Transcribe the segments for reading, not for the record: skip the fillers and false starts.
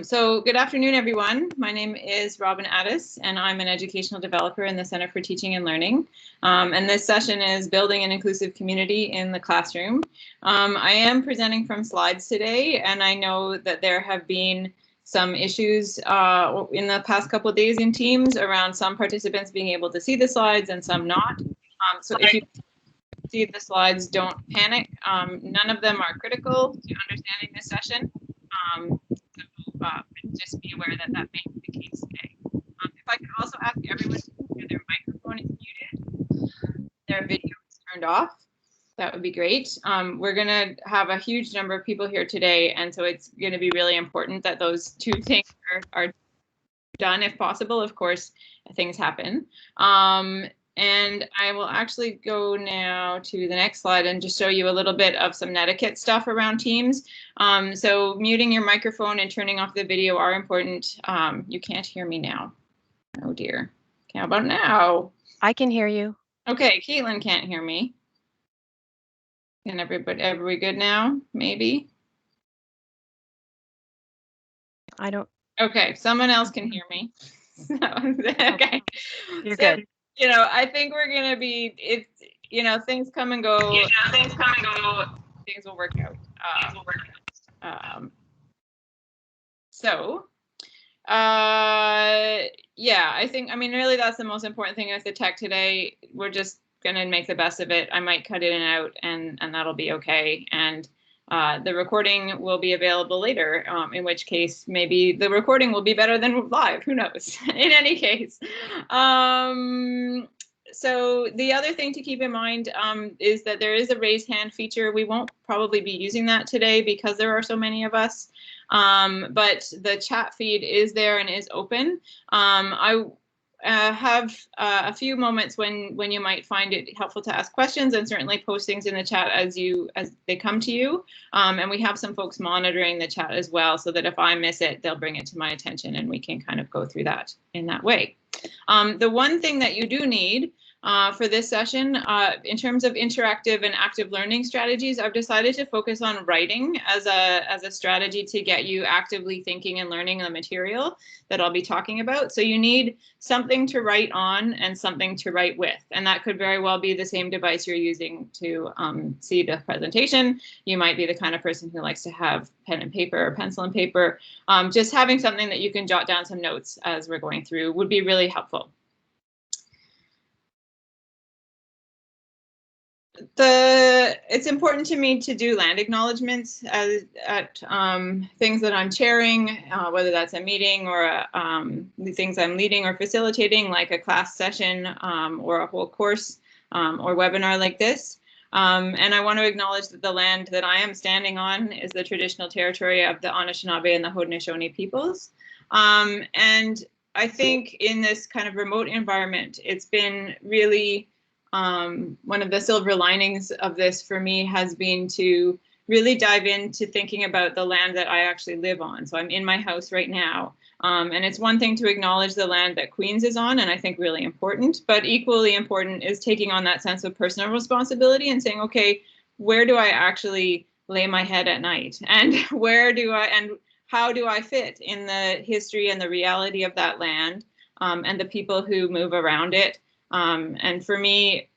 So good afternoon, everyone. My name is Robin Addis, and I'm an educational developer in the Center for Teaching and Learning. And this session is Building an Inclusive Community in the Classroom. I am presenting from slides today, and I know that there have been some issues in the past couple of days in Teams around some participants being able to see the slides and some not. So if you see the slides, don't panic. None of them are critical to understanding this session. Just be aware that that may be the case today. If I could also ask everyone to make sure their microphone is muted, their video is turned off, that would be great. We're going to have a huge number of people here today, and so it's going to be really important that those two things are done if possible. Of course, things happen. And I will actually go now to the next slide and just show you a little bit of some netiquette stuff around Teams. So muting your microphone and turning off the video are important. You can't hear me now. Oh dear. How about now? I can hear you. Okay, Caitlin can't hear me. Can are we good now? Maybe. I don't. Okay, someone else can hear me. Okay. You're good. You know, I think we're gonna be, if you know, things come and go. Things will work out. Yeah, I think, I mean, really that's the most important thing with the tech today. We're just gonna make the best of it. I might cut in and out, and that'll be okay. And the recording will be available later, in which case maybe the recording will be better than live, who knows. In any case. So the other thing to keep in mind is that there is a raise hand feature. We won't probably be using that today because there are so many of us, but the chat feed is there and is open. I have a few moments when you might find it helpful to ask questions, and certainly post things in the chat as they come to you. And we have some folks monitoring the chat as well, so that if I miss it, they'll bring it to my attention and we can kind of go through that in that way. The one thing that you do need for this session, in terms of interactive and active learning strategies, I've decided to focus on writing as a strategy to get you actively thinking and learning the material that I'll be talking about. So you need something to write on and something to write with, and that could very well be the same device you're using to see the presentation. You might be the kind of person who likes to have pen and paper or pencil and paper. Just having something that you can jot down some notes as we're going through would be really helpful. It's important to me to do land acknowledgements at things that I'm chairing, whether that's a meeting or the things I'm leading or facilitating, like a class session or a whole course or webinar like this. And I want to acknowledge that the land that I am standing on is the traditional territory of the Anishinaabe and the Haudenosaunee peoples. And I think in this kind of remote environment, it's been really one of the silver linings of this for me has been to really dive into thinking about the land that I actually live on. So I'm in my house right now. And it's one thing to acknowledge the land that Queens is on, and I think really important, but equally important is taking on that sense of personal responsibility and saying, okay, where do I actually lay my head at night? And how do I fit in the history and the reality of that land and the people who move around it? And for me,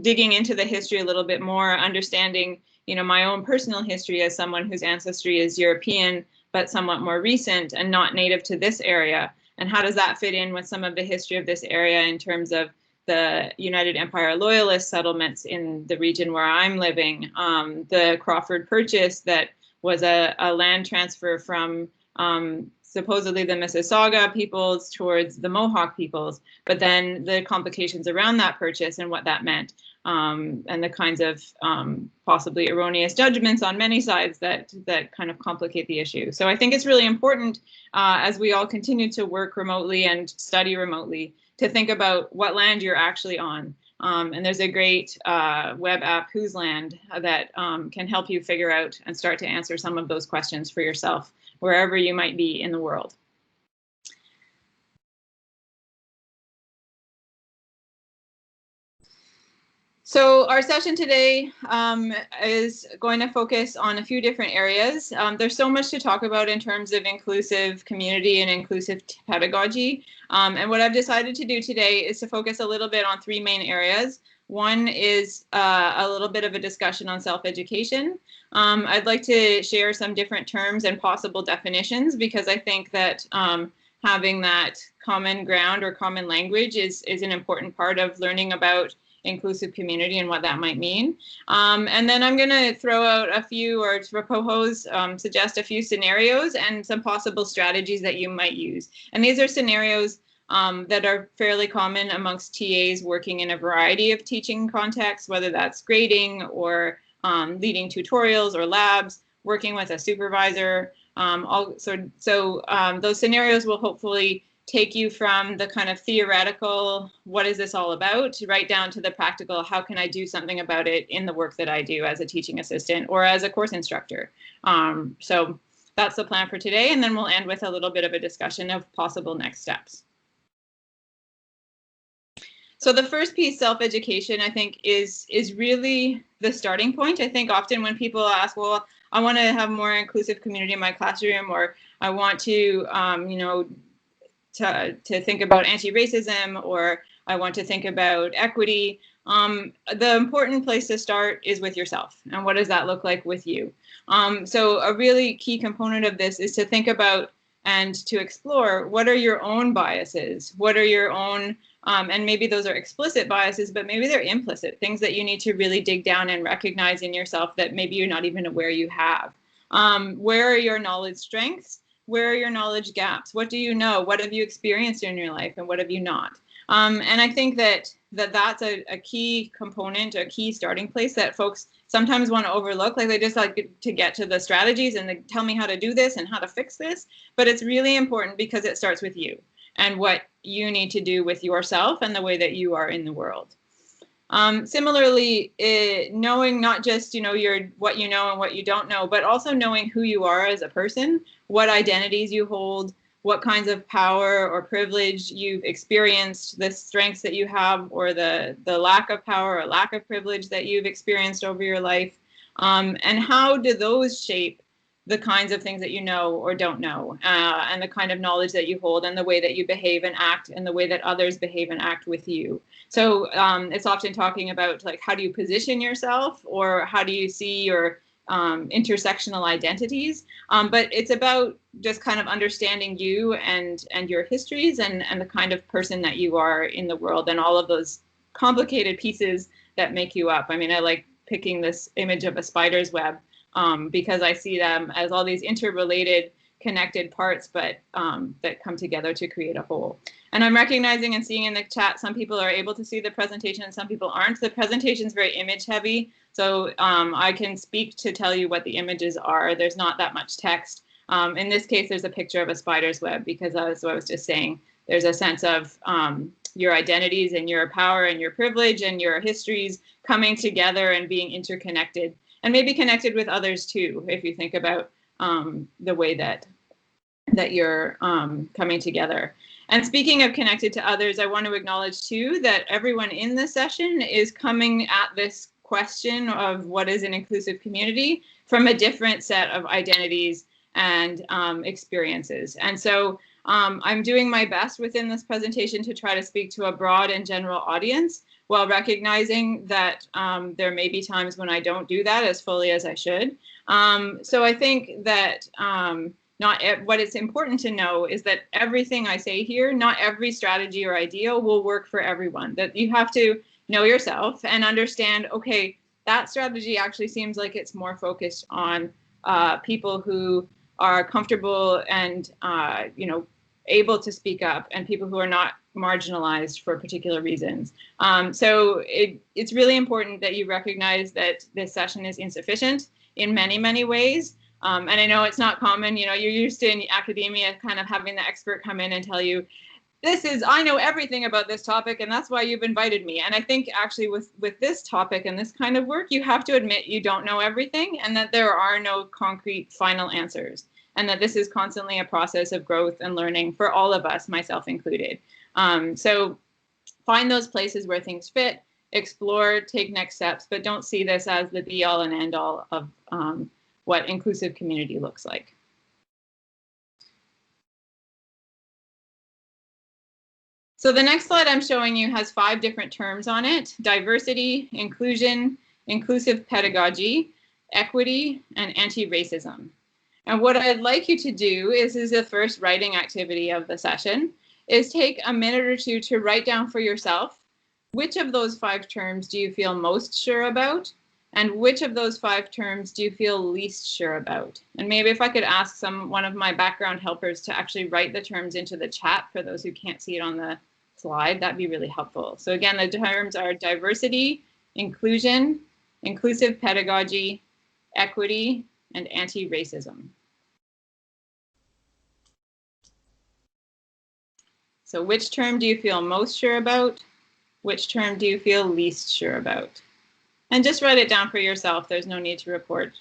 digging into the history a little bit more, understanding, you know, my own personal history as someone whose ancestry is European, but somewhat more recent and not native to this area. And how does that fit in with some of the history of this area in terms of the United Empire Loyalist settlements in the region where I'm living, the Crawford Purchase that was a land transfer from supposedly the Mississauga peoples towards the Mohawk peoples, but then the complications around that purchase and what that meant, and the kinds of possibly erroneous judgments on many sides that kind of complicate the issue. So I think it's really important as we all continue to work remotely and study remotely to think about what land you're actually on. And there's a great web app, Whose Land, that can help you figure out and start to answer some of those questions for yourself, wherever you might be in the world. So our session today is going to focus on a few different areas. There's so much to talk about in terms of inclusive community and inclusive pedagogy. And what I've decided to do today is to focus a little bit on three main areas. One is a little bit of a discussion on self-education. I'd like to share some different terms and possible definitions because I think that having that common ground or common language is an important part of learning about inclusive community and what that might mean. And then I'm going to throw out a few or propose, suggest a few scenarios and some possible strategies that you might use. And these are scenarios that are fairly common amongst TAs working in a variety of teaching contexts, whether that's grading or leading tutorials or labs, working with a supervisor. Those scenarios will hopefully take you from the kind of theoretical, what is this all about, right down to the practical, how can I do something about it in the work that I do as a teaching assistant or as a course instructor. So that's the plan for today, and then we'll end with a little bit of a discussion of possible next steps. So the first piece, self-education, I think is really the starting point. I think often when people ask, well, I want to have more inclusive community in my classroom, or I want to, to think about anti-racism, or I want to think about equity. The important place to start is with yourself. And what does that look like with you? So a really key component of this is to think about and to explore what are your own biases? What are your own, and maybe those are explicit biases, but maybe they're implicit, things that you need to really dig down and recognize in yourself that maybe you're not even aware you have. Where are your knowledge strengths? Where are your knowledge gaps? What do you know? What have you experienced in your life and what have you not? And I think that's a key component, a key starting place that folks sometimes want to overlook. Like they just like to get to the strategies and they tell me how to do this and how to fix this. But it's really important because it starts with you and what you need to do with yourself and the way that you are in the world. Similarly, knowing not just, what you know and what you don't know, but also knowing who you are as a person, what identities you hold, what kinds of power or privilege you've experienced, the strengths that you have, or the lack of power or lack of privilege that you've experienced over your life, and how do those shape the kinds of things that you know or don't know, and the kind of knowledge that you hold and the way that you behave and act and the way that others behave and act with you. So it's often talking about like, how do you position yourself or how do you see your intersectional identities? But it's about just kind of understanding you and your histories and the kind of person that you are in the world and all of those complicated pieces that make you up. I mean, I like picking this image of a spider's web because I see them as all these interrelated, connected parts, but that come together to create a whole. And I'm recognizing and seeing in the chat, some people are able to see the presentation and some people aren't. The presentation is very image heavy, so I can speak to tell you what the images are. There's not that much text. In this case, there's a picture of a spider's web because as I was just saying, there's a sense of your identities and your power and your privilege and your histories coming together and being interconnected and maybe connected with others too, if you think about the way that you're coming together. And speaking of connected to others, I want to acknowledge too that everyone in this session is coming at this question of what is an inclusive community from a different set of identities and experiences. And so I'm doing my best within this presentation to try to speak to a broad and general audience while recognizing that there may be times when I don't do that as fully as I should. So I think that what it's important to know is that everything I say here, not every strategy or idea will work for everyone. That you have to know yourself and understand, okay, that strategy actually seems like it's more focused on people who are comfortable and able to speak up and people who are not marginalized for particular reasons. So it's really important that you recognize that this session is insufficient in many, many ways. And I know it's not common, you're used to in academia kind of having the expert come in and tell you, I know everything about this topic and that's why you've invited me. And I think actually with this topic and this kind of work, you have to admit you don't know everything and that there are no concrete final answers and that this is constantly a process of growth and learning for all of us, myself included. So find those places where things fit, explore, take next steps, but don't see this as the be all and end all of what inclusive community looks like. So the next slide I'm showing you has 5 different terms on it: diversity, inclusion, inclusive pedagogy, equity, and anti-racism. And what I'd like you to do is the first writing activity of the session, is take a minute or two to write down for yourself, which of those 5 terms do you feel most sure about? And which of those 5 terms do you feel least sure about? And maybe if I could ask one of my background helpers to actually write the terms into the chat for those who can't see it on the slide, that'd be really helpful. So again, the terms are diversity, inclusion, inclusive pedagogy, equity, and anti-racism. So which term do you feel most sure about? Which term do you feel least sure about? And just write it down for yourself. There's no need to report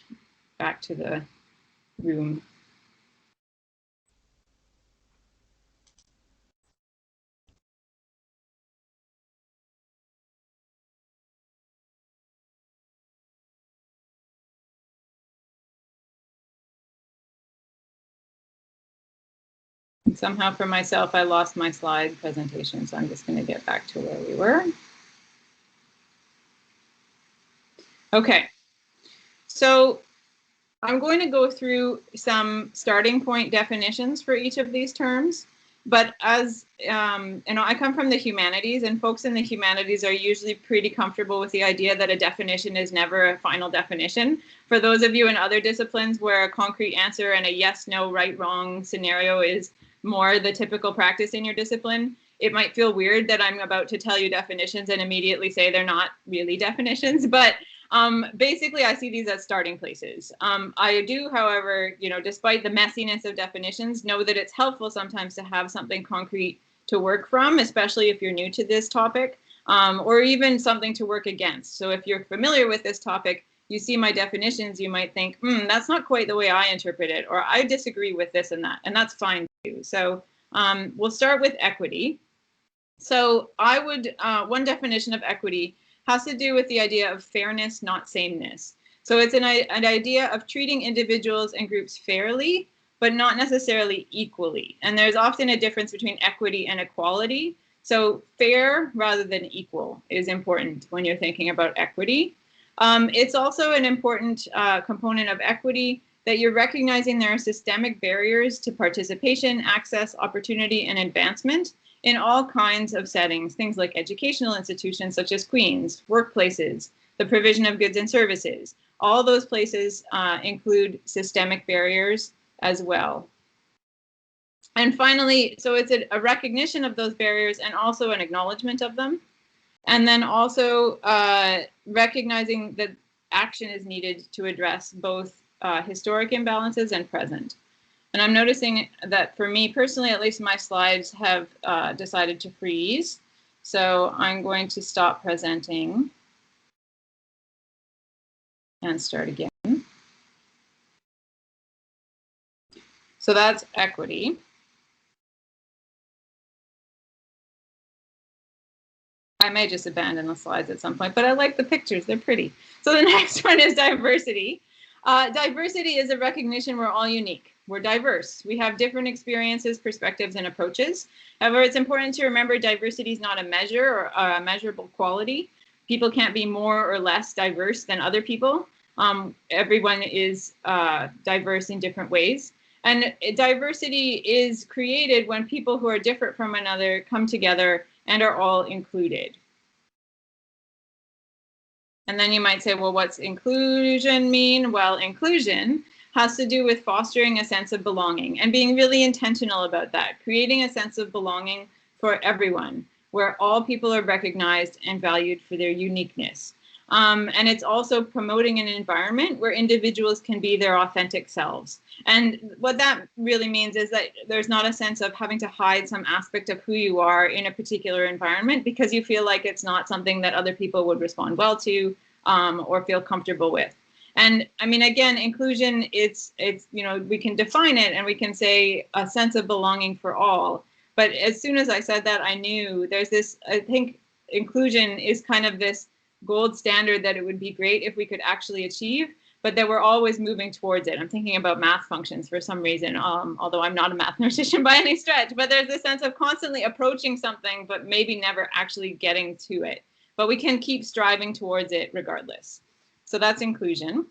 back to the room. And somehow for myself, I lost my slide presentation, so I'm just going to get back to where we were. Okay, so I'm going to go through some starting point definitions for each of these terms. But as you know, I come from the humanities, and folks in the humanities are usually pretty comfortable with the idea that a definition is never a final definition. For those of you in other disciplines where a concrete answer and a yes, no, right, wrong scenario is more the typical practice in your discipline, it might feel weird that I'm about to tell you definitions and immediately say they're not really definitions, but basically I see these as starting places. I do, however, you know, despite the messiness of definitions, know that it's helpful sometimes to have something concrete to work from, especially if you're new to this topic, or even something to work against. So if you're familiar with this topic, you see my definitions, you might think, that's not quite the way I interpret it, or I disagree with this and that, and that's fine too. So we'll start with equity. So I would, one definition of equity has to do with the idea of fairness, not sameness. So it's an idea of treating individuals and groups fairly, but not necessarily equally. And there's often a difference between equity and equality. So fair rather than equal is important when you're thinking about equity. It's also an important component of equity that you're recognizing there are systemic barriers to participation, access, opportunity, and advancement in all kinds of settings, things like educational institutions such as Queen's, workplaces, the provision of goods and services. All those places include systemic barriers as well. And finally, so it's a recognition of those barriers and also an acknowledgement of them. And then also recognizing that action is needed to address both historic imbalances and present. And I'm noticing that for me personally, at least my slides have decided to freeze. So I'm going to stop presenting and start again. So that's equity. I may just abandon the slides at some point, but I like the pictures, they're pretty. So the next one is diversity. Diversity is a recognition we're all unique. We're diverse. We have different experiences, perspectives, and approaches. However, it's important to remember diversity is not a measure or a measurable quality. People can't be more or less diverse than other people. Everyone is diverse in different ways. And diversity is created when people who are different from another come together and are all included. And then you might say, well, what's inclusion mean? Well, inclusion has to do with fostering a sense of belonging and being really intentional about that, creating a sense of belonging for everyone, where all people are recognized and valued for their uniqueness. And it's also promoting an environment where individuals can be their authentic selves. And what that really means is that there's not a sense of having to hide some aspect of who you are in a particular environment because you feel like it's not something that other people would respond well to or feel comfortable with. And I mean, again, inclusion, it's you know, we can define it and we can say a sense of belonging for all. But as soon as I said that, I knew there's this, I think, inclusion is kind of this gold standard that it would be great if we could actually achieve, but that we're always moving towards it. I'm thinking about math functions for some reason, although I'm not a mathematician by any stretch, but there's a sense of constantly approaching something, but maybe never actually getting to it. But we can keep striving towards it regardless. So that's inclusion.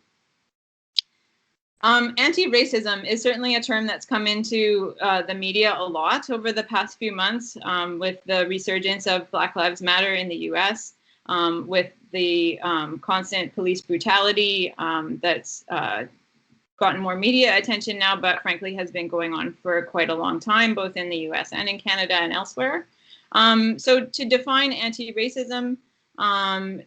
Anti-racism is certainly a term that's come into the media a lot over the past few months with the resurgence of Black Lives Matter in the US, with the constant police brutality that's gotten more media attention now, but frankly has been going on for quite a long time, both in the US and in Canada and elsewhere. So to define anti-racism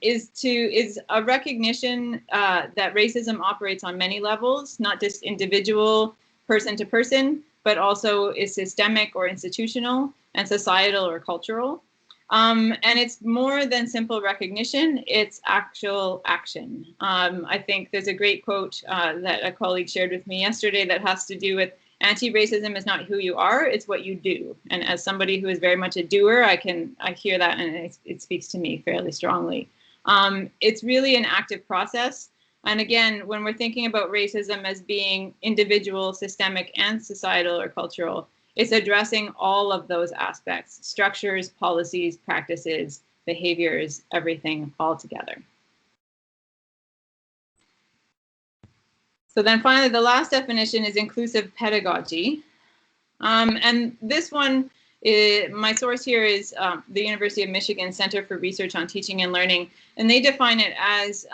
is a recognition that racism operates on many levels, not just individual, person to person, but also is systemic or institutional and societal or cultural. And it's more than simple recognition, it's actual action. I think there's a great quote that a colleague shared with me yesterday that has to do with anti-racism is not who you are, it's what you do. And as somebody who is very much a doer, I hear that and it speaks to me fairly strongly. It's really an active process. And again, when we're thinking about racism as being individual, systemic, and societal or cultural, it's addressing all of those aspects, structures, policies, practices, behaviors, everything all together. So then finally, the last definition is inclusive pedagogy. And this one, my source here is the University of Michigan Center for Research on Teaching and Learning, and they define it as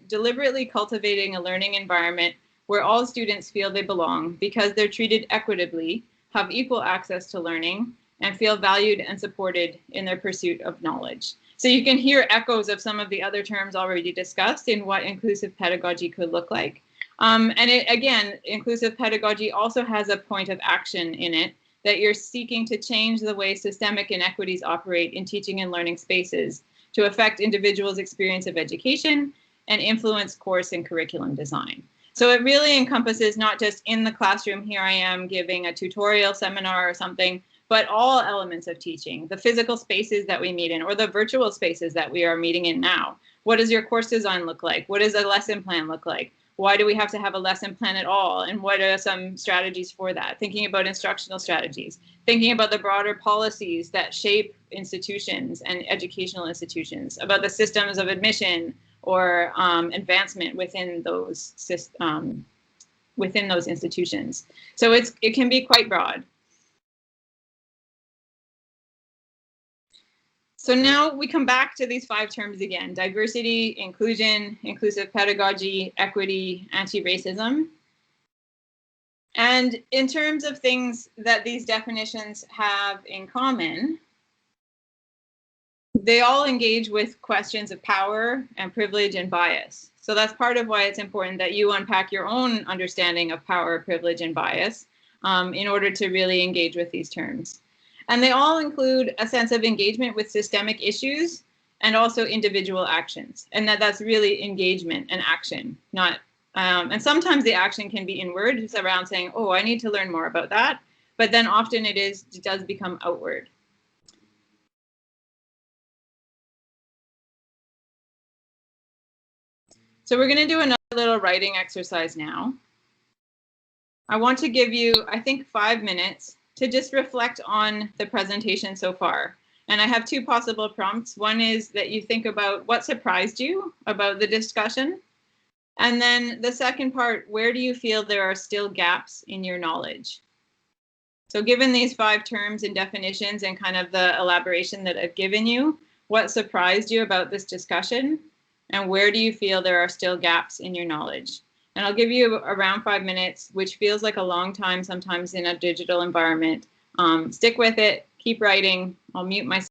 deliberately cultivating a learning environment where all students feel they belong because they're treated equitably, have equal access to learning, and feel valued and supported in their pursuit of knowledge. So you can hear echoes of some of the other terms already discussed in what inclusive pedagogy could look like. And again, inclusive pedagogy also has a point of action in it, that you're seeking to change the way systemic inequities operate in teaching and learning spaces to affect individuals' experience of education and influence course and curriculum design. So it really encompasses not just in the classroom, here I am giving a tutorial seminar or something, but all elements of teaching, the physical spaces that we meet in or the virtual spaces that we are meeting in now. What does your course design look like? What does a lesson plan look like? Why do we have to have a lesson plan at all? And what are some strategies for that? Thinking about instructional strategies, thinking about the broader policies that shape institutions and educational institutions, about the systems of admission or advancement within those institutions. So it can be quite broad. So now we come back to these 5 terms again: diversity, inclusion, inclusive pedagogy, equity, anti-racism. And in terms of things that these definitions have in common, they all engage with questions of power and privilege and bias. So that's part of why it's important that you unpack your own understanding of power, privilege, and bias in order to really engage with these terms. And they all include a sense of engagement with systemic issues and also individual actions. And that's really engagement and action, not, and sometimes the action can be inward, it's around saying, oh, I need to learn more about that. But then often it does become outward. So we're going to do another little writing exercise now. I want to give you, I think, 5 minutes to just reflect on the presentation so far. And I have 2 possible prompts. One is that you think about what surprised you about the discussion. And then the second part, where do you feel there are still gaps in your knowledge? So given these 5 terms and definitions and kind of the elaboration that I've given you, what surprised you about this discussion? And where do you feel there are still gaps in your knowledge? And I'll give you around 5 minutes, which feels like a long time sometimes in a digital environment. Stick with it, keep writing. I'll mute myself.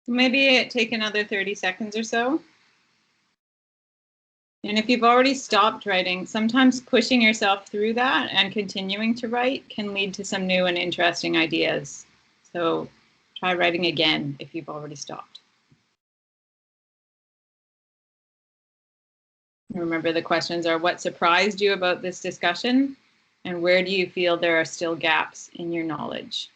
Maybe take another 30 seconds or so. And if you've already stopped writing, sometimes pushing yourself through that and continuing to write can lead to some new and interesting ideas. So try writing again if you've already stopped. Remember, the questions are: what surprised you about this discussion? And where do you feel there are still gaps in your knowledge?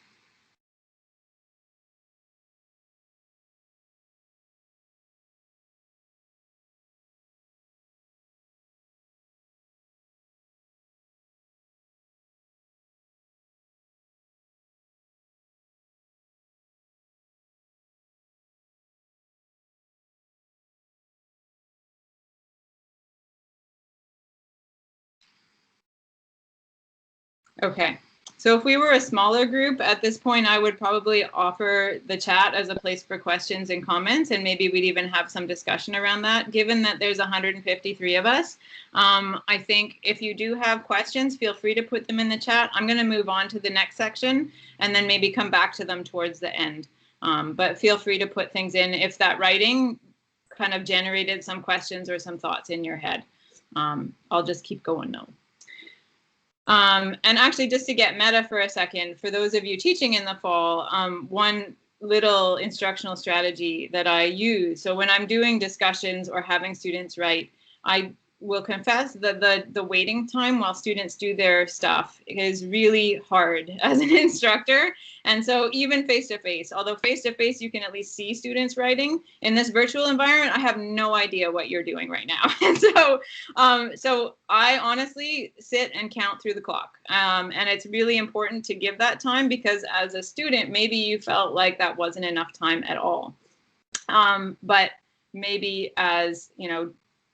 Okay, so if we were a smaller group at this point, I would probably offer the chat as a place for questions and comments, and maybe we'd even have some discussion around that. Given that there's 153 of us, I think if you do have questions, feel free to put them in the chat. I'm going to move on to the next section and then maybe come back to them towards the end. But feel free to put things in if that writing kind of generated some questions or some thoughts in your head. I'll just keep going now. And actually, just to get meta for a second, for those of you teaching in the fall, one little instructional strategy that I use. So when I'm doing discussions or having students write, I will confess that the waiting time while students do their stuff is really hard as an instructor. And so even face-to-face, although face-to-face you can at least see students writing, in this virtual environment, I have no idea what you're doing right now. And so I honestly sit and count through the clock. And it's really important to give that time, because as a student, maybe you felt like that wasn't enough time at all. But maybe as, you know,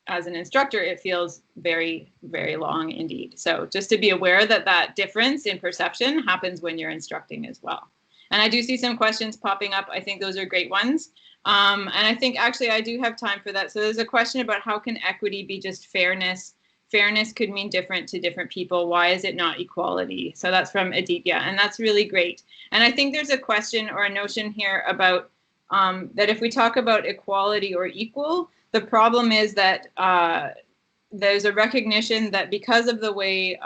as an instructor, it feels very, very long indeed. So just to be aware that that difference in perception happens when you're instructing as well. And I do see some questions popping up. I think those are great ones. And I think actually I do have time for that. So there's a question about how can equity be just fairness? Fairness could mean different to different people. Why is it not equality? So that's from Aditya, and that's really great. And I think there's a question or a notion here about that if we talk about equality or equal, the problem is that there's a recognition that because of the way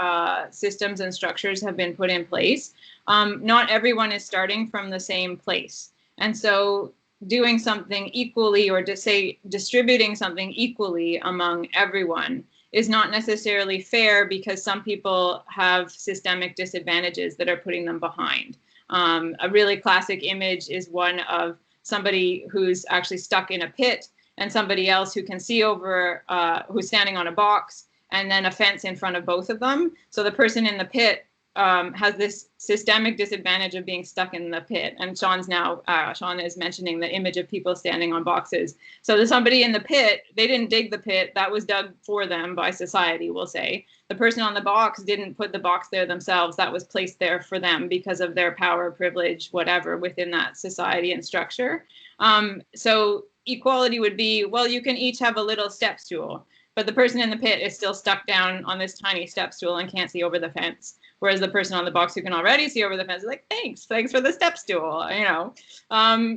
systems and structures have been put in place, not everyone is starting from the same place. And so doing something equally, or to say distributing something equally among everyone, is not necessarily fair, because some people have systemic disadvantages that are putting them behind. A really classic image is one of somebody who's actually stuck in a pit, and somebody else who can see over, who's standing on a box, and then a fence in front of both of them. So the person in the pit has this systemic disadvantage of being stuck in the pit. And Sean is mentioning the image of people standing on boxes. So there's somebody in the pit, they didn't dig the pit, that was dug for them by society, we'll say. The person on the box didn't put the box there themselves, that was placed there for them because of their power, privilege, whatever, within that society and structure. So equality would be, well, you can each have a little step stool, but the person in the pit is still stuck down on this tiny step stool and can't see over the fence. Whereas the person on the box who can already see over the fence is like, thanks for the step stool, you know.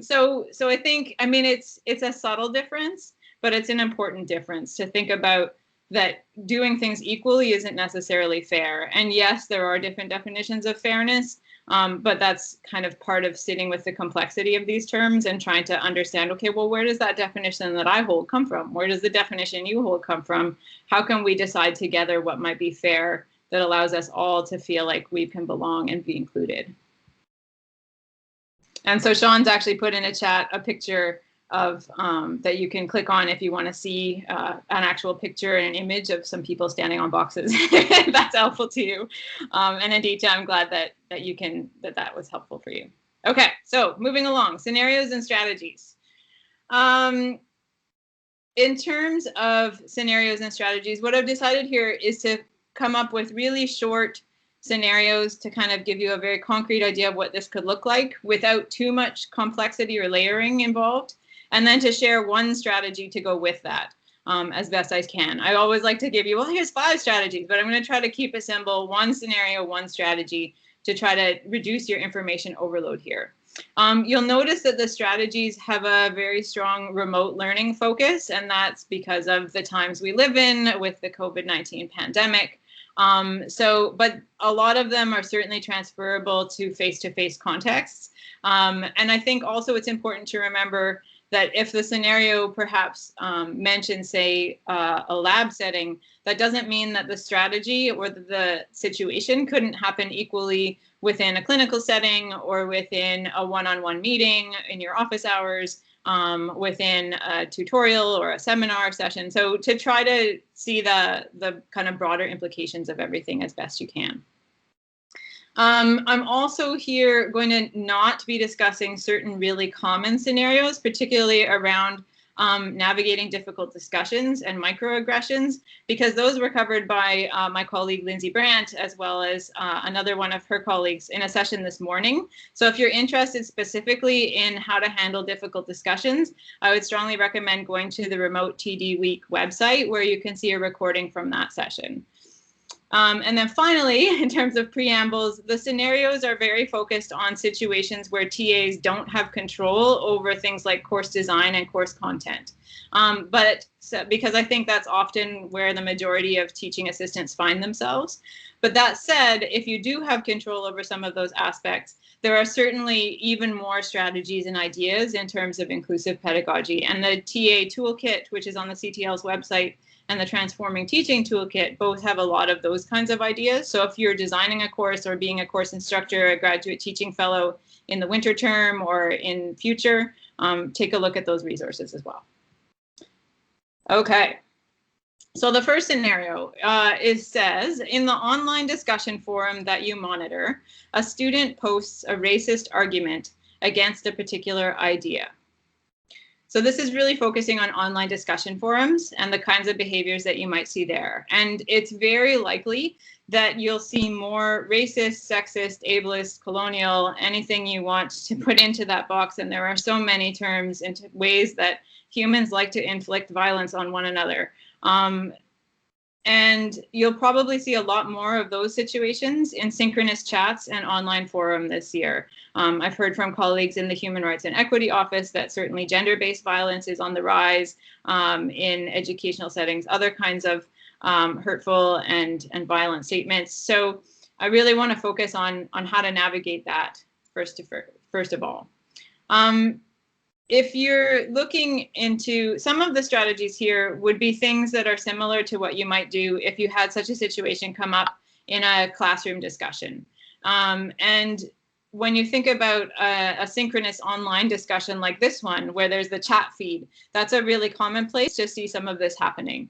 So I think, I mean, it's a subtle difference, but it's an important difference to think about, that doing things equally isn't necessarily fair. And yes, there are different definitions of fairness, but that's kind of part of sitting with the complexity of these terms and trying to understand, okay, well, where does that definition that I hold come from? Where does the definition you hold come from? How can we decide together what might be fair that allows us all to feel like we can belong and be included? And so Sean's actually put in a chat a picture of that you can click on if you want to see an actual picture and an image of some people standing on boxes. That's helpful to you. And Aditya, I'm glad that was helpful for you. Okay, so moving along, scenarios and strategies. In terms of scenarios and strategies, what I've decided here is to come up with really short scenarios to kind of give you a very concrete idea of what this could look like without too much complexity or layering involved, and then to share one strategy to go with that as best I can. I always like to give you, well, here's 5 strategies, but I'm going to try to keep it simple, one scenario, one strategy, to try to reduce your information overload here. You'll notice that the strategies have a very strong remote learning focus, and that's because of the times we live in with the COVID-19 pandemic. But a lot of them are certainly transferable to face-to-face contexts. And I think also it's important to remember that if the scenario perhaps mentions, say, a lab setting, that doesn't mean that the strategy or the situation couldn't happen equally within a clinical setting or within a one-on-one meeting in your office hours, within a tutorial or a seminar session. So to try to see the kind of broader implications of everything as best you can. I'm also here going to not be discussing certain really common scenarios, particularly around navigating difficult discussions and microaggressions, because those were covered by my colleague Lindsay Brandt, as well as another one of her colleagues in a session this morning. So if you're interested specifically in how to handle difficult discussions, I would strongly recommend going to the Remote TD Week website, where you can see a recording from that session. And then finally, in terms of preambles, the scenarios are very focused on situations where TAs don't have control over things like course design and course content. Because I think that's often where the majority of teaching assistants find themselves. But that said, if you do have control over some of those aspects, there are certainly even more strategies and ideas in terms of inclusive pedagogy. And the TA toolkit, which is on the CTL's website, and the Transforming Teaching Toolkit both have a lot of those kinds of ideas. So if you're designing a course or being a course instructor, a graduate teaching fellow in the winter term or in future, take a look at those resources as well. Okay, so the first scenario says, in the online discussion forum that you monitor, a student posts a racist argument against a particular idea. So this is really focusing on online discussion forums and the kinds of behaviors that you might see there. And it's very likely that you'll see more racist, sexist, ableist, colonial, anything you want to put into that box. And there are so many terms and ways that humans like to inflict violence on one another. And you'll probably see a lot more of those situations in synchronous chats and online forum this year. I've heard from colleagues in the Human Rights and Equity Office that certainly gender-based violence is on the rise in educational settings, other kinds of hurtful and violent statements. So I really want to focus on how to navigate that first of all. If you're looking into some of the strategies here would be things that are similar to what you might do if you had such a situation come up in a classroom discussion. And when you think about a synchronous online discussion like this one, where there's the chat feed, that's a really common place to see some of this happening.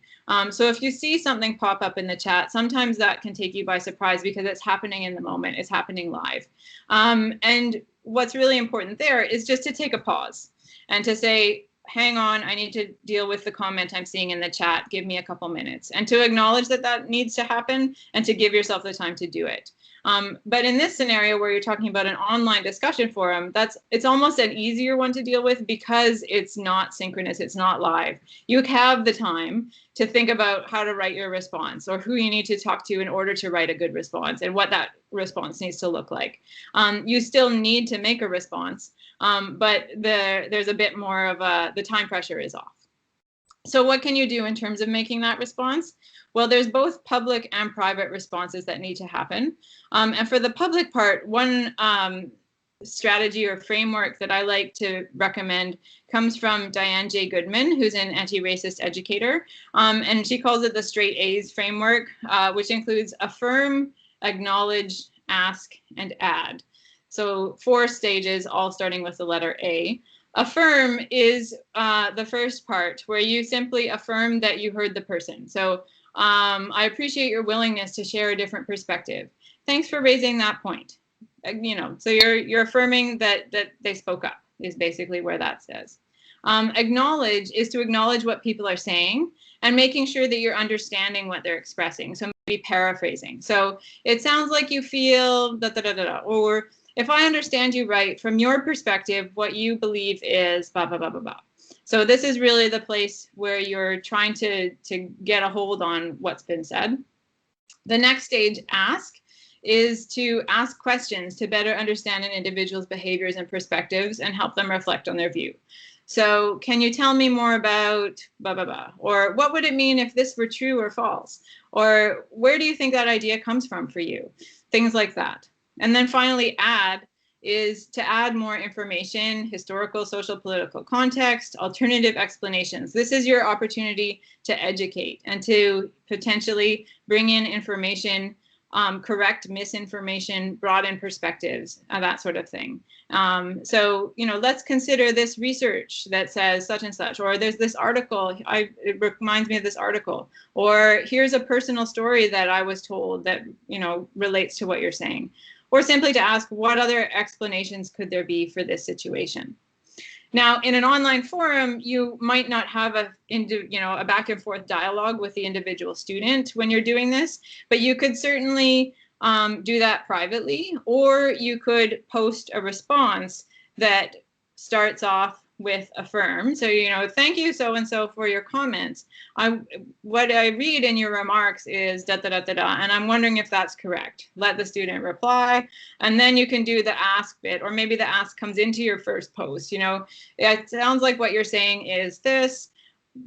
So if you see something pop up in the chat, sometimes that can take you by surprise because it's happening in the moment, it's happening live. And what's really important there is just to take a pause and to say, hang on, I need to deal with the comment I'm seeing in the chat, give me a couple minutes, and to acknowledge that that needs to happen and to give yourself the time to do it. But in this scenario where you're talking about an online discussion forum, it's almost an easier one to deal with because it's not synchronous, it's not live. You have the time to think about how to write your response or who you need to talk to in order to write a good response and what that response needs to look like. You still need to make a response, but there's a bit more of the time pressure is off. So what can you do in terms of making that response? Well, there's both public and private responses that need to happen. And for the public part, one strategy or framework that I like to recommend comes from Diane J. Goodman, who's an anti-racist educator. And she calls it the straight A's framework, which includes affirm, acknowledge, ask, and add. So 4 stages, all starting with the letter A. Affirm is the first part, where you simply affirm that you heard the person. So I appreciate your willingness to share a different perspective. Thanks for raising that point. So you're affirming that they spoke up, is basically where that says. Acknowledge is to acknowledge what people are saying and making sure that you're understanding what they're expressing. So maybe paraphrasing. So it sounds like you feel da da da da, or if I understand you right, from your perspective, what you believe is blah blah blah blah blah. So this is really the place where you're trying to get a hold on what's been said. The next stage, ask, is to ask questions to better understand an individual's behaviors and perspectives and help them reflect on their view. So can you tell me more about blah, blah, blah? Or what would it mean if this were true or false? Or where do you think that idea comes from for you? Things like that. And then finally, add is to add more information, historical, social, political context, alternative explanations. This is your opportunity to educate and to potentially bring in information, correct misinformation, broaden perspectives, that sort of thing. So, you know, let's consider this research that says such and such, or there's this article, it reminds me of this article, or here's a personal story that I was told that, you know, relates to what you're saying. Or simply to ask, what other explanations could there be for this situation? Now, in an online forum, you might not have a back and forth dialogue with the individual student when you're doing this, but you could certainly do that privately, or you could post a response that starts off with affirm. So, you know, thank you so-and-so for your comments. What I read in your remarks is da da da da da, and I'm wondering if that's correct. Let the student reply, and then you can do the ask bit, or maybe the ask comes into your first post. You know, it sounds like what you're saying is this.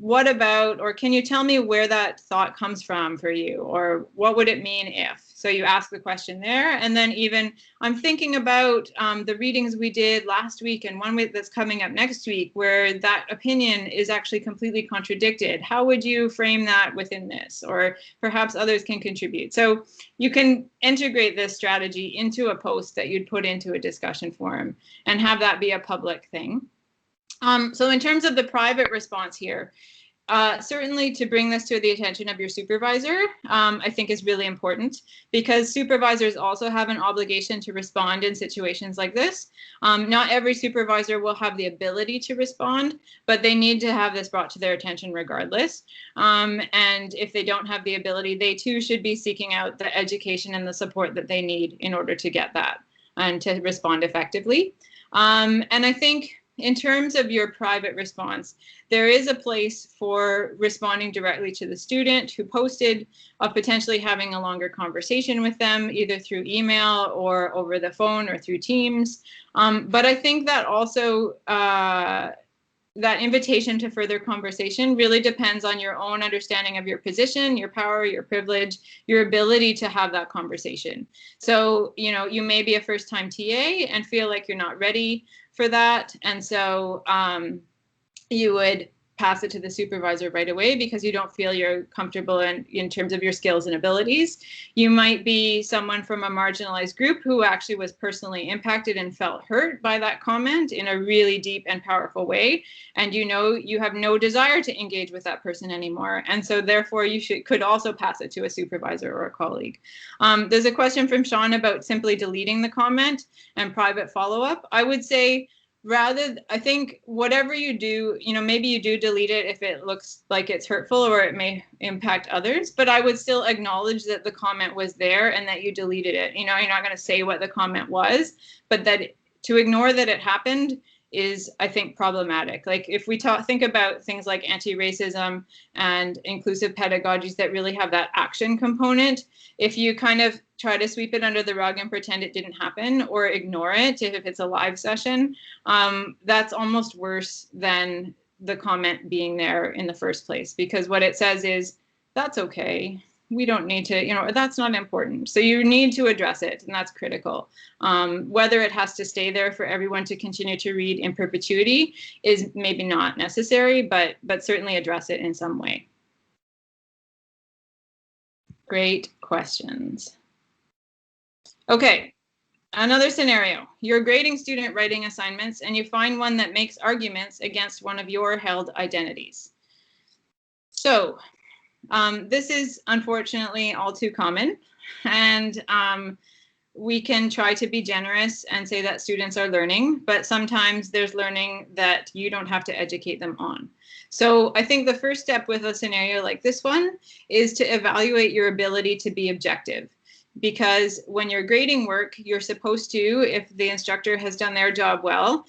What about, or can you tell me where that thought comes from for you, or what would it mean if? So you ask the question there, and then even I'm thinking about the readings we did last week and one that's coming up next week where that opinion is actually completely contradicted. How would you frame that within this? Or perhaps others can contribute. So you can integrate this strategy into a post that you'd put into a discussion forum and have that be a public thing. So in terms of the private response here, certainly to bring this to the attention of your supervisor, I think is really important, because supervisors also have an obligation to respond in situations like this. Not every supervisor will have the ability to respond, but they need to have this brought to their attention regardless. And if they don't have the ability, they too should be seeking out the education and the support that they need in order to get that and to respond effectively. And I think in terms of your private response, there is a place for responding directly to the student who posted, of potentially having a longer conversation with them, either through email or over the phone or through Teams. But I think that also that invitation to further conversation really depends on your own understanding of your position, your power, your privilege, your ability to have that conversation. So, you know, you may be a first-time TA and feel like you're not ready for that. And so you would pass it to the supervisor right away because you don't feel you're comfortable in terms of your skills and abilities. You might be someone from a marginalized group who actually was personally impacted and felt hurt by that comment in a really deep and powerful way. And you know you have no desire to engage with that person anymore. And so therefore you could also pass it to a supervisor or a colleague. There's a question from Sean about simply deleting the comment and private follow-up. I would say, I think whatever you do, you know, maybe you do delete it if it looks like it's hurtful or it may impact others, but I would still acknowledge that the comment was there and that you deleted it. You know, you're not going to say what the comment was, but that to ignore that it happened is, I think, problematic. Like if we think about things like anti-racism and inclusive pedagogies that really have that action component, if you kind of try to sweep it under the rug and pretend it didn't happen or ignore it if it's a live session, that's almost worse than the comment being there in the first place, because what it says is, that's okay. We don't need to, you know, that's not important. So you need to address it, and that's critical. Whether it has to stay there for everyone to continue to read in perpetuity is maybe not necessary, but certainly address it in some way. Great questions. Okay, another scenario. You're a grading student writing assignments and you find one that makes arguments against one of your held identities. So this is unfortunately all too common, and we can try to be generous and say that students are learning, but sometimes there's learning that you don't have to educate them on. So I think the first step with a scenario like this one is to evaluate your ability to be objective. Because when you're grading work, you're supposed to, if the instructor has done their job well,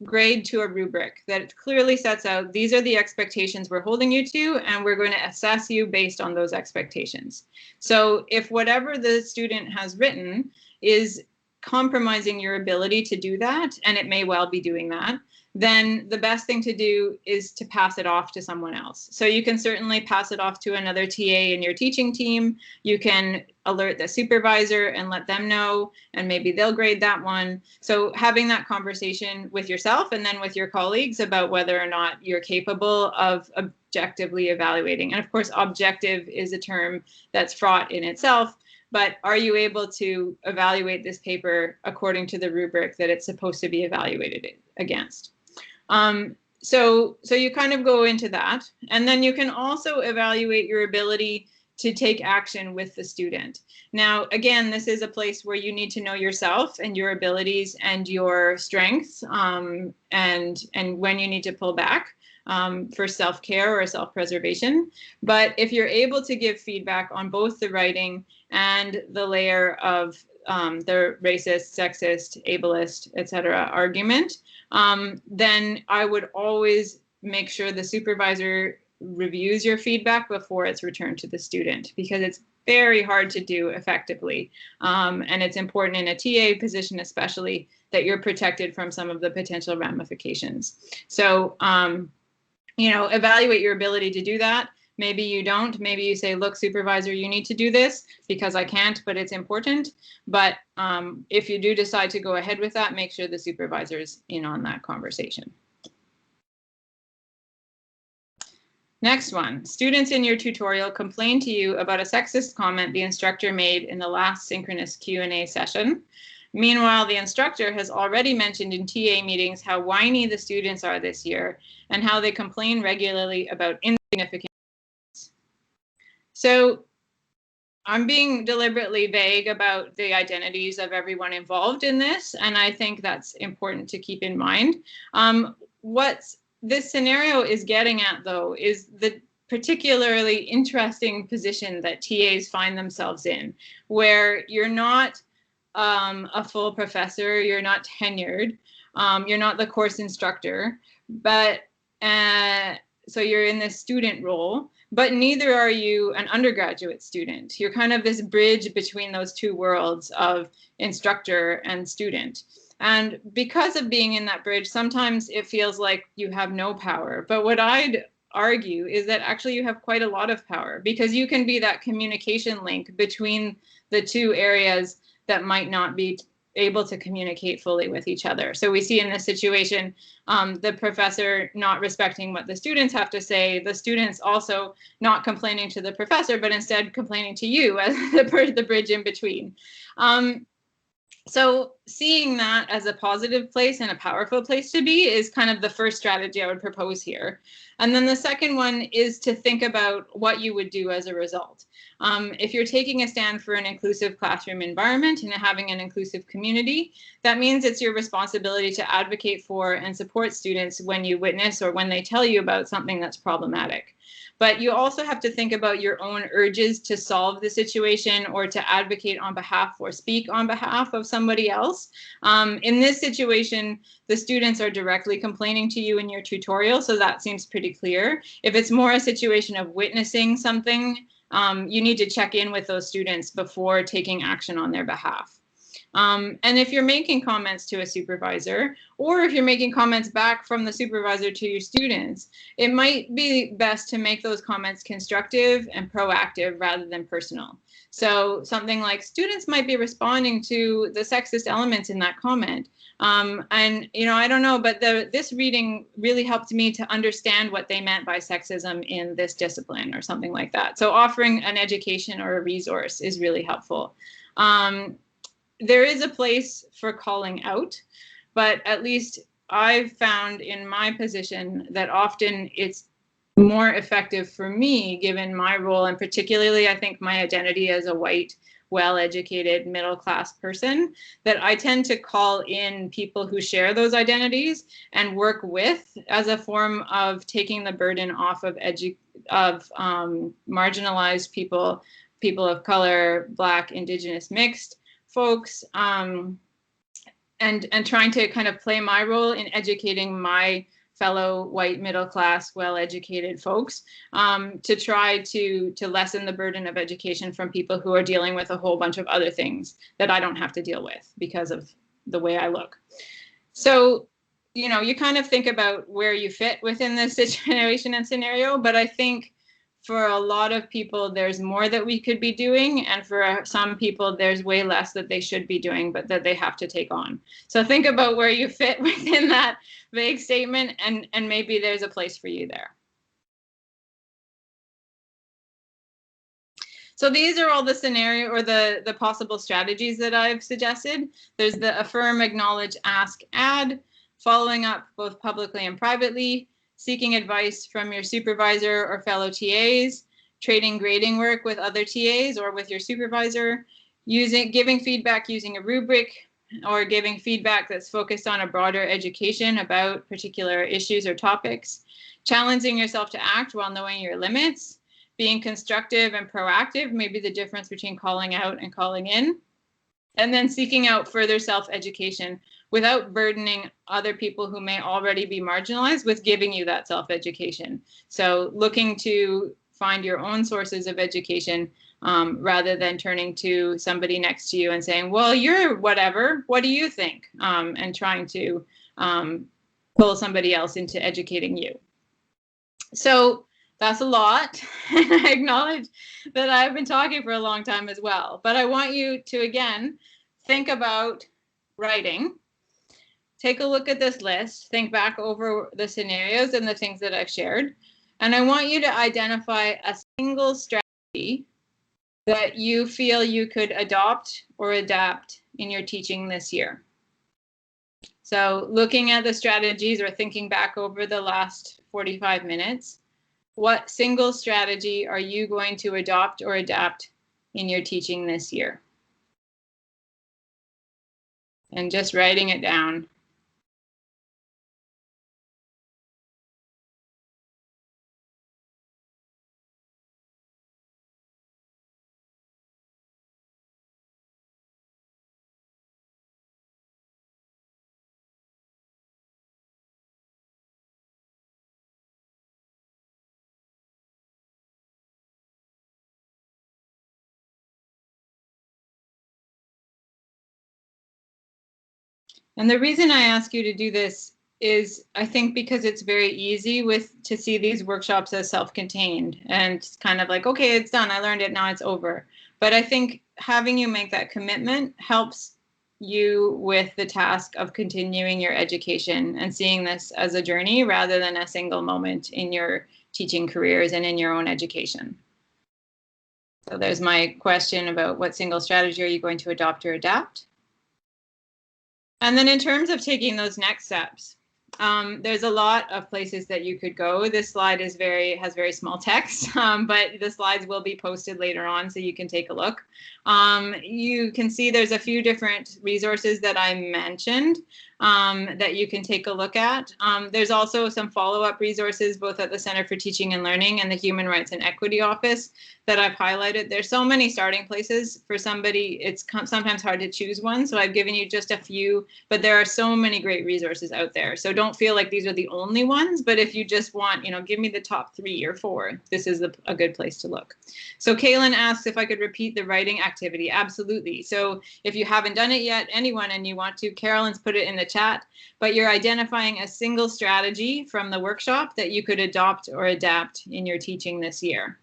grade to a rubric that clearly sets out, these are the expectations we're holding you to, and we're going to assess you based on those expectations. So if whatever the student has written is compromising your ability to do that, and it may well be doing that, then the best thing to do is to pass it off to someone else. So you can certainly pass it off to another TA in your teaching team. You can alert the supervisor and let them know, and maybe they'll grade that one. So having that conversation with yourself and then with your colleagues about whether or not you're capable of objectively evaluating. And of course, objective is a term that's fraught in itself, but are you able to evaluate this paper according to the rubric that it's supposed to be evaluated against? So you kind of go into that, and then you can also evaluate your ability to take action with the student. Now, again, this is a place where you need to know yourself and your abilities and your strengths, and when you need to pull back for self-care or self-preservation. But if you're able to give feedback on both the writing and the layer of the racist, sexist, ableist, etc. argument, then I would always make sure the supervisor reviews your feedback before it's returned to the student, because it's very hard to do effectively. And it's important in a TA position, especially, that you're protected from some of the potential ramifications. So, you know, evaluate your ability to do that. Maybe you don't. Maybe you say, look, supervisor, you need to do this because I can't, but it's important. But if you do decide to go ahead with that, make sure the supervisor's in on that conversation. Next one, students in your tutorial complain to you about a sexist comment the instructor made in the last synchronous Q&A session. Meanwhile, the instructor has already mentioned in TA meetings how whiny the students are this year and how they complain regularly about insignificant. So I'm being deliberately vague about the identities of everyone involved in this, and I think that's important to keep in mind. What this scenario is getting at, though, is the particularly interesting position that TAs find themselves in, where you're not a full professor, you're not tenured, you're not the course instructor, but so you're in this student role, but neither are you an undergraduate student. You're kind of this bridge between those two worlds of instructor and student. And because of being in that bridge, sometimes it feels like you have no power. But what I'd argue is that actually you have quite a lot of power, because you can be that communication link between the two areas that might not be able to communicate fully with each other. So we see in this situation, the professor not respecting what the students have to say, the students also not complaining to the professor, but instead complaining to you as the bridge in between. So seeing that as a positive place and a powerful place to be is kind of the first strategy I would propose here. And then the second one is to think about what you would do as a result. If you're taking a stand for an inclusive classroom environment and having an inclusive community, that means it's your responsibility to advocate for and support students when you witness or when they tell you about something that's problematic. But you also have to think about your own urges to solve the situation or to advocate on behalf or speak on behalf of somebody else. In this situation, the students are directly complaining to you in your tutorial, so that seems pretty clear. If it's more a situation of witnessing something, you need to check in with those students before taking action on their behalf. And if you're making comments to a supervisor, or if you're making comments back from the supervisor to your students, it might be best to make those comments constructive and proactive rather than personal. So something like, students might be responding to the sexist elements in that comment. And, you know, I don't know, but this reading really helped me to understand what they meant by sexism in this discipline or something like that. So offering an education or a resource is really helpful. There is a place for calling out, but at least I've found in my position that often it's more effective for me, given my role, and particularly I think my identity as a white, well-educated, middle-class person, that I tend to call in people who share those identities and work with as a form of taking the burden off of marginalized people, people of color, Black, Indigenous, mixed folks, and trying to kind of play my role in educating my fellow white middle class well-educated folks, to try to lessen the burden of education from people who are dealing with a whole bunch of other things that I don't have to deal with because of the way I look. So, you know, you kind of think about where you fit within this situation and scenario, but I think for a lot of people, there's more that we could be doing, and for some people, there's way less that they should be doing, but that they have to take on. So think about where you fit within that vague statement, and maybe there's a place for you there. So these are all the scenario or the possible strategies that I've suggested. There's the affirm, acknowledge, ask, add, following up both publicly and privately, seeking advice from your supervisor or fellow TAs, trading grading work with other TAs or with your supervisor, giving feedback using a rubric, or giving feedback that's focused on a broader education about particular issues or topics, challenging yourself to act while knowing your limits, being constructive and proactive, maybe the difference between calling out and calling in, and then seeking out further self-education without burdening other people who may already be marginalized with giving you that self-education. So looking to find your own sources of education, rather than turning to somebody next to you and saying, well, you're whatever, what do you think? And trying to pull somebody else into educating you. So that's a lot. And I acknowledge that I've been talking for a long time as well. But I want you to, again, think about writing. Take a look at this list. Think back over the scenarios and the things that I've shared. And I want you to identify a single strategy that you feel you could adopt or adapt in your teaching this year. So looking at the strategies or thinking back over the last 45 minutes, what single strategy are you going to adopt or adapt in your teaching this year? And just writing it down. And the reason I ask you to do this is, I think, because it's very easy to see these workshops as self-contained and it's kind of like, okay, it's done, I learned it, now it's over. But I think having you make that commitment helps you with the task of continuing your education and seeing this as a journey rather than a single moment in your teaching careers and in your own education. So there's my question about what single strategy are you going to adopt or adapt? And then in terms of taking those next steps, there's a lot of places that you could go. This slide has very small text, but the slides will be posted later on so you can take a look. You can see there's a few different resources that I mentioned that you can take a look at. There's also some follow-up resources both at the Center for Teaching and Learning and the Human Rights and Equity Office that I've highlighted. There's so many starting places for somebody. It's sometimes hard to choose one, so I've given you just a few, but there are so many great resources out there. So don't feel like these are the only ones, but if you just want, give me the top 3 or 4, this is a good place to look. So Kaylin asks if I could repeat the writing activity. Absolutely. So if you haven't done it yet, anyone, and you want to, Carolyn's put it in the chat, but you're identifying a single strategy from the workshop that you could adopt or adapt in your teaching this year.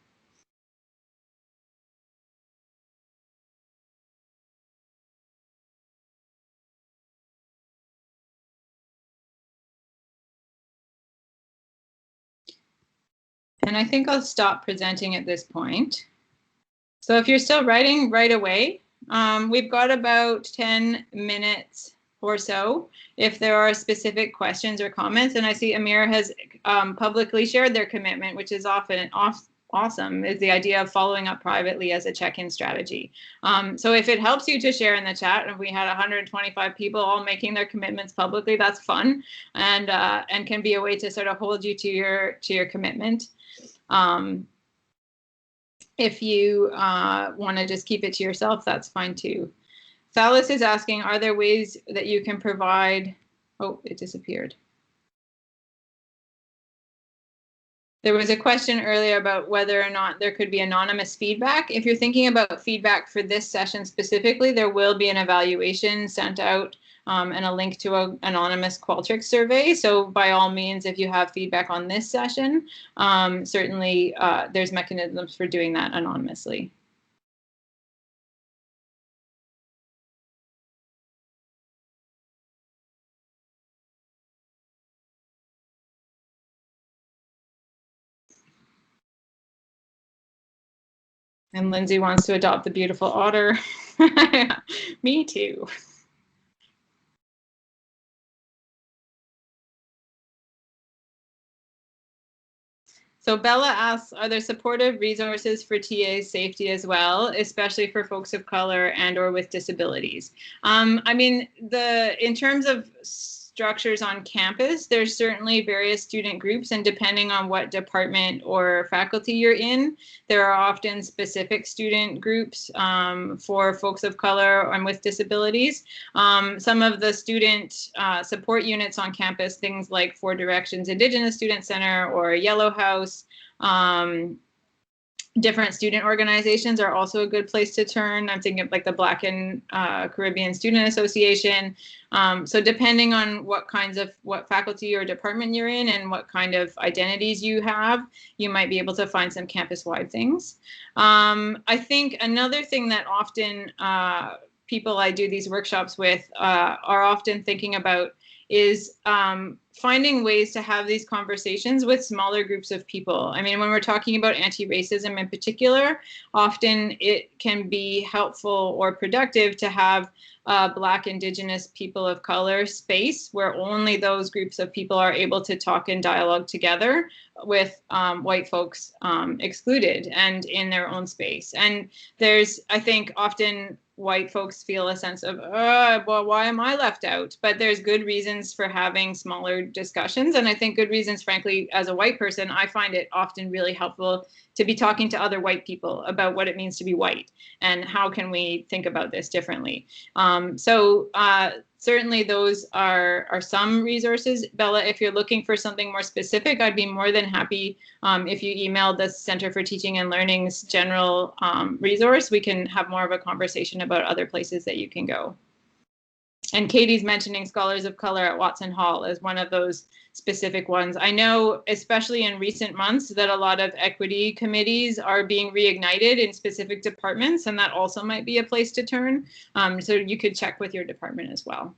And I think I'll stop presenting at this point. So if you're still writing right away, we've got about 10 minutes or so if there are specific questions or comments. And I see Amir has publicly shared their commitment, which is awesome, is the idea of following up privately as a check-in strategy. So if it helps you to share in the chat, and we had 125 people all making their commitments publicly, that's fun and can be a way to sort of hold you to your commitment. If you want to just keep it to yourself, that's fine too. Salas is asking, are there ways that you can provide, oh, it disappeared. There was a question earlier about whether or not there could be anonymous feedback. If you're thinking about feedback for this session specifically, there will be an evaluation sent out and a link to an anonymous Qualtrics survey. So by all means, if you have feedback on this session, certainly there's mechanisms for doing that anonymously. And Lindsay wants to adopt the beautiful otter. Me too. So Bella asks, are there supportive resources for TA safety as well, especially for folks of color and or with disabilities? I mean, in terms of structures on campus, there's certainly various student groups, and depending on what department or faculty you're in, there are often specific student groups for folks of color and with disabilities. Some of the student support units on campus, things like Four Directions Indigenous Student Center or Yellow House, different student organizations are also a good place to turn. I'm thinking of like the Black and Caribbean Student Association. So depending on what faculty or department you're in and what kind of identities you have, you might be able to find some campus-wide things. I think another thing that often people I do these workshops with are often thinking about is finding ways to have these conversations with smaller groups of people. I mean, when we're talking about anti-racism in particular, often it can be helpful or productive to have Black, Indigenous, people of color space where only those groups of people are able to talk and dialogue together with white folks excluded and in their own space. And there's, I think, often white folks feel a sense of, well, why am I left out? But there's good reasons for having smaller discussions. And I think good reasons, frankly, as a white person, I find it often really helpful to be talking to other white people about what it means to be white and how can we think about this differently. Certainly those are some resources. Bella, if you're looking for something more specific, I'd be more than happy if you email the Center for Teaching and Learning's general resource. We can have more of a conversation about other places that you can go. And Katie's mentioning Scholars of Color at Watson Hall as one of those specific ones. I know, especially in recent months, that a lot of equity committees are being reignited in specific departments, and that also might be a place to turn. So you could check with your department as well.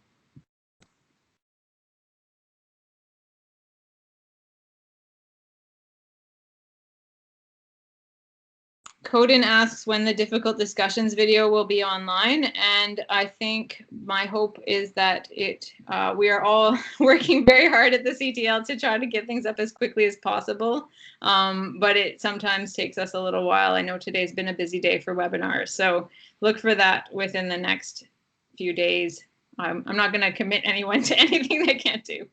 Coden asks when the difficult discussions video will be online, and I think my hope is that we are all working very hard at the CTL to try to get things up as quickly as possible, but it sometimes takes us a little while. I know today's been a busy day for webinars, so look for that within the next few days. I'm not going to commit anyone to anything they can't do.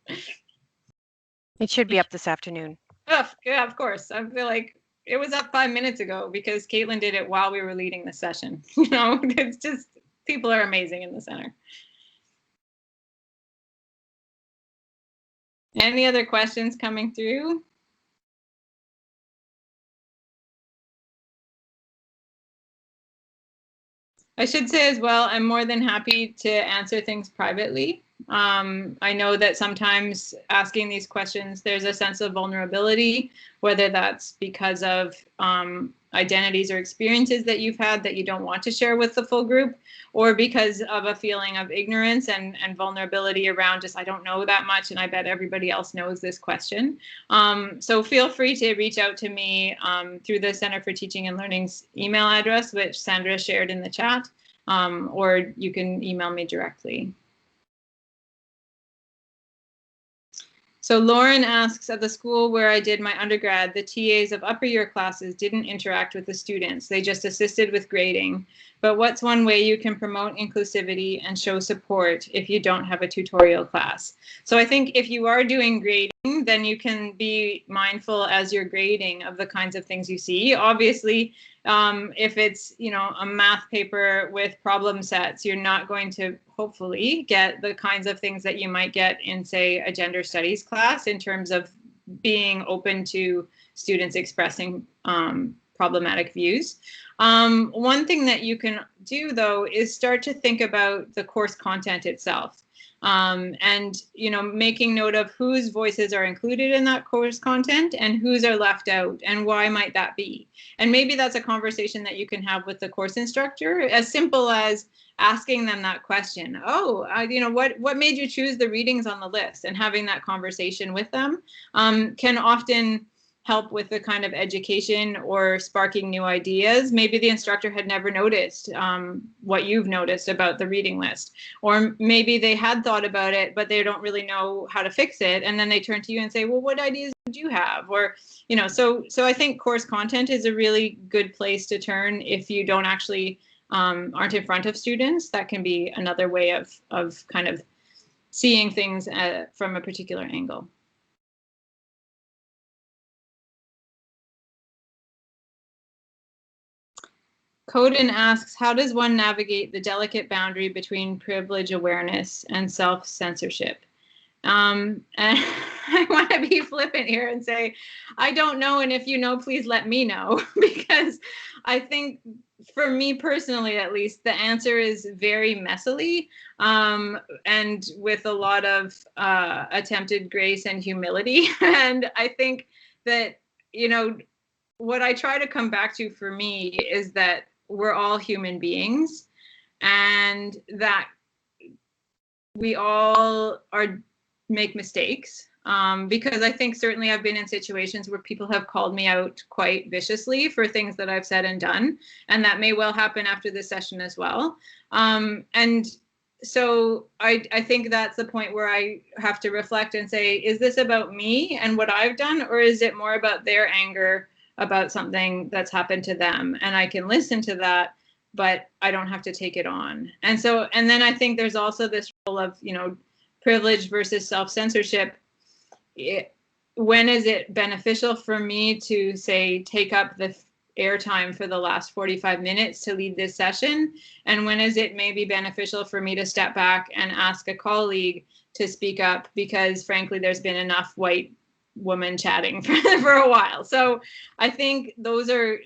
It should be up this afternoon. Oh, yeah, of course. I feel like it was up 5 minutes ago because Caitlin did it while we were leading the session. You know, it's just, people are amazing in the center. Any other questions coming through? I should say as well, I'm more than happy to answer things privately. I know that sometimes asking these questions, there's a sense of vulnerability, whether that's because of identities or experiences that you've had that you don't want to share with the full group, or because of a feeling of ignorance and vulnerability around just, I don't know that much and I bet everybody else knows this question. So feel free to reach out to me through the Center for Teaching and Learning's email address, which Sandra shared in the chat, or you can email me directly. So Lauren asks, at the school where I did my undergrad, the TAs of upper year classes didn't interact with the students. They just assisted with grading. But what's one way you can promote inclusivity and show support if you don't have a tutorial class? So I think if you are doing grading, then you can be mindful as you're grading of the kinds of things you see. Obviously, if it's, you know, a math paper with problem sets, you're not going to hopefully get the kinds of things that you might get in, say, a gender studies class in terms of being open to students expressing problematic views. One thing that you can do, though, is start to think about the course content itself. And, you know, making note of whose voices are included in that course content and whose are left out, and why might that be? And maybe that's a conversation that you can have with the course instructor, as simple as asking them that question. Oh, you know, what made you choose the readings on the list? And having that conversation with them can often help with the kind of education or sparking new ideas. Maybe the instructor had never noticed what you've noticed about the reading list, or maybe they had thought about it, but they don't really know how to fix it. And then they turn to you and say, well, what ideas would you have? Or, you know, so I think course content is a really good place to turn if you don't actually aren't in front of students. That can be another way of kind of seeing things from a particular angle. Coden asks, how does one navigate the delicate boundary between privilege awareness and self-censorship? And I want to be flippant here and say, I don't know, and if you know, please let me know, because I think for me personally, at least, the answer is very messily, and with a lot of attempted grace and humility. And I think that, you know, what I try to come back to for me is that we're all human beings, and that we all make mistakes. Because I think certainly I've been in situations where people have called me out quite viciously for things that I've said and done, and that may well happen after this session as well. And so I think that's the point where I have to reflect and say, is this about me and what I've done, or is it more about their anger about something that's happened to them? And I can listen to that, but I don't have to take it on. And so, and then I think there's also this role of, you know, privilege versus self-censorship. When is it beneficial for me to, say, take up the airtime for the last 45 minutes to lead this session? And when is it maybe beneficial for me to step back and ask a colleague to speak up, because frankly, there's been enough white woman chatting for a while? So I think those are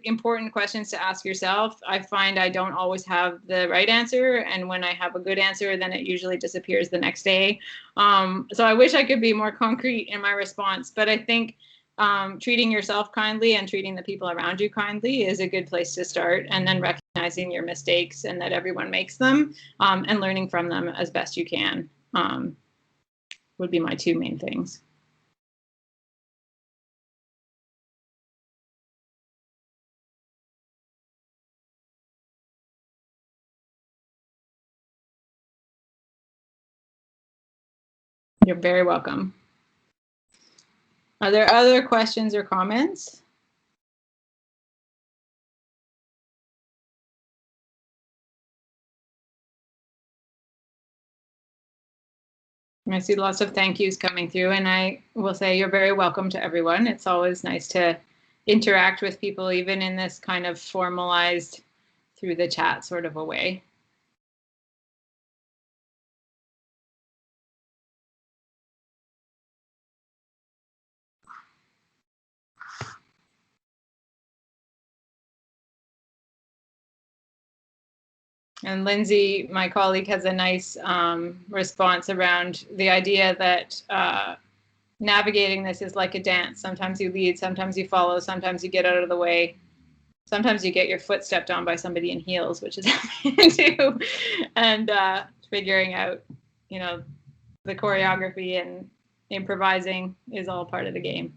important questions to ask yourself. I find I don't always have the right answer, and when I have a good answer, then it usually disappears the next day. So I wish I could be more concrete in my response, but I think treating yourself kindly and treating the people around you kindly is a good place to start, and then recognizing your mistakes and that everyone makes them, and learning from them as best you can would be my two main things. You're very welcome. Are there other questions or comments? I see lots of thank yous coming through, and I will say you're very welcome to everyone. It's always nice to interact with people, even in this kind of formalized through the chat sort of a way. And Lindsay, my colleague, has a nice response around the idea that navigating this is like a dance. Sometimes you lead, sometimes you follow, sometimes you get out of the way. Sometimes you get your foot stepped on by somebody in heels, which is happening too. And figuring out, you know, the choreography and improvising is all part of the game.